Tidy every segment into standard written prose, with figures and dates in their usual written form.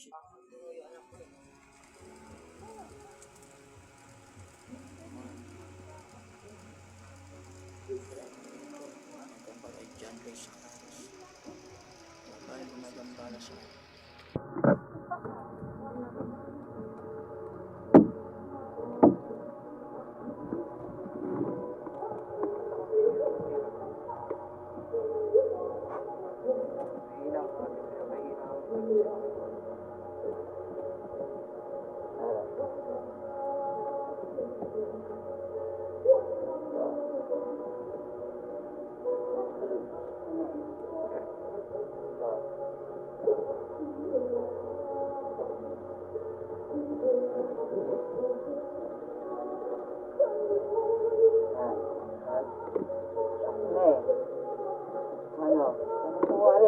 Nagkambal ay John Ray Sakaras. Babae gumagambala siya.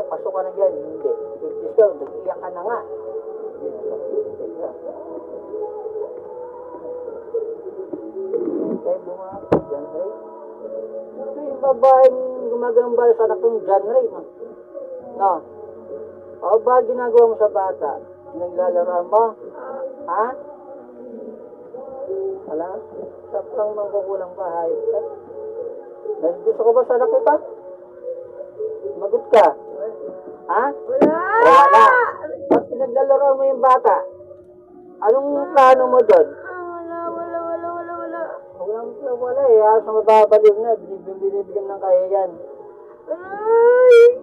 Pasok ka na dyan, hindi. Ikaw, nag-iyak ka na nga. Kaya bumapit, John Ray. Ito yung babaeng gumagambal sa anak ng John Ray, no? No? O ba ginagawa mo sa bata? Naglalaroan mo? Ha? Wala? Saprang mangkukulang pa, hayop ka. Gusto ko ba sa anak ito? Magot ka. Ha? Wala! Wala. Pag pinaglalaro mo yung bata, anong plano mo doon? Wala eh. Sa mababaliw na, binibigyan ng kaya yan. Ay!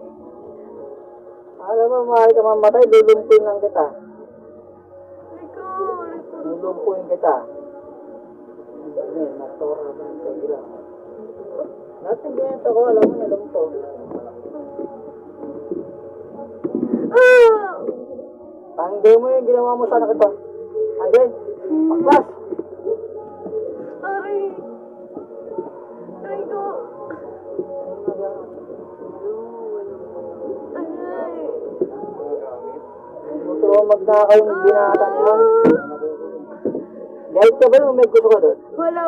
Alam mo, maaari ka mamatay, lulumpuin lang kita. Liko! Lulumpuin kita. Hindi, natora ka ng kaya. Natin ganyan ako, alam mo, nalumpo. Tanggay mo yung ginawa mo sa anak ito. Tanggay. Paklas. Aray! Aray ko! Aray! Gusto mo magnakaw yung binata niya? Galit ka ba nung may gusto ka doon? Wala.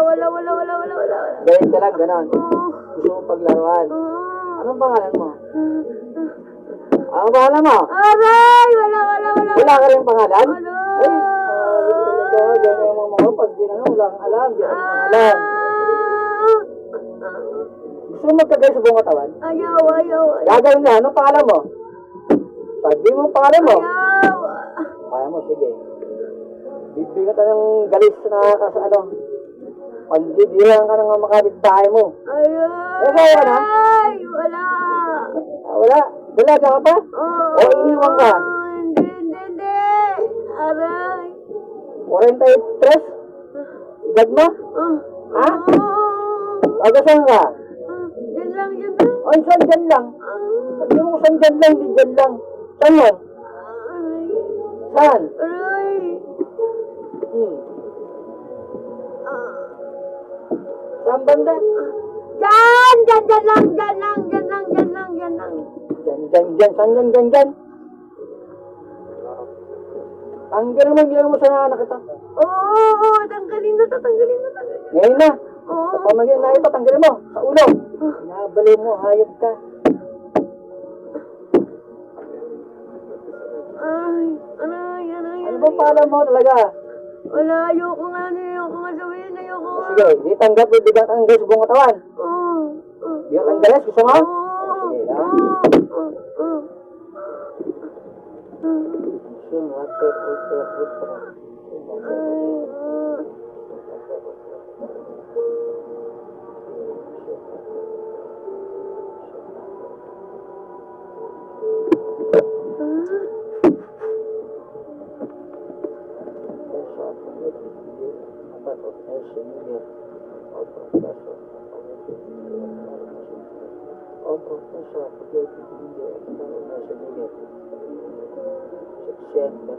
Galit ka lang, ganon. Gusto mo paglaruan. Anong pangalan mo? Ang pangalan mo? Aray! Wala! Wala ka rin pangalan? Wala! Ay, gano'n yung mga pag di na wala kang alam, di na alam. Gusto mo magkagay sa buong katawan? Ayaw. Gagawin na, anong pangalan mo? Sabi mo ang pangalan mo? Ayaw! Kaya mo, sige. Bibigat ka ng galis na ano. Pandidihan ka ng mga makabitbahay mo. Ayaw! Kaya ka na? Ay! Wala! Wala? Dalaga ka pa? O iniwan ka? Hindi! Aray! 43? Edad mo? Ha? Agasan ka? Diyan lang. Ay, saan dyan lang? Sabi mo saan dyan lang, hindi dyan lang. Saan yun? Aray! Saan? Aray! Saan banda? Diyan lang. Dyan. Saan dyan? Tanggal naman ginawa mo sa anak ito. Oo, tanggalin na. Ngayon na. Oo. Sa pamagin na ito, tanggalin mo. Sa ulo. Nabali mo, hayop ka. Ay. Ano ba pala mo talaga? Wala, ayoko nga sabihin, ayoko nga. Sige, di tanggap, bigat ang gas buong katawan. Bigat ang galas, gusto mo? Sige na. Opo,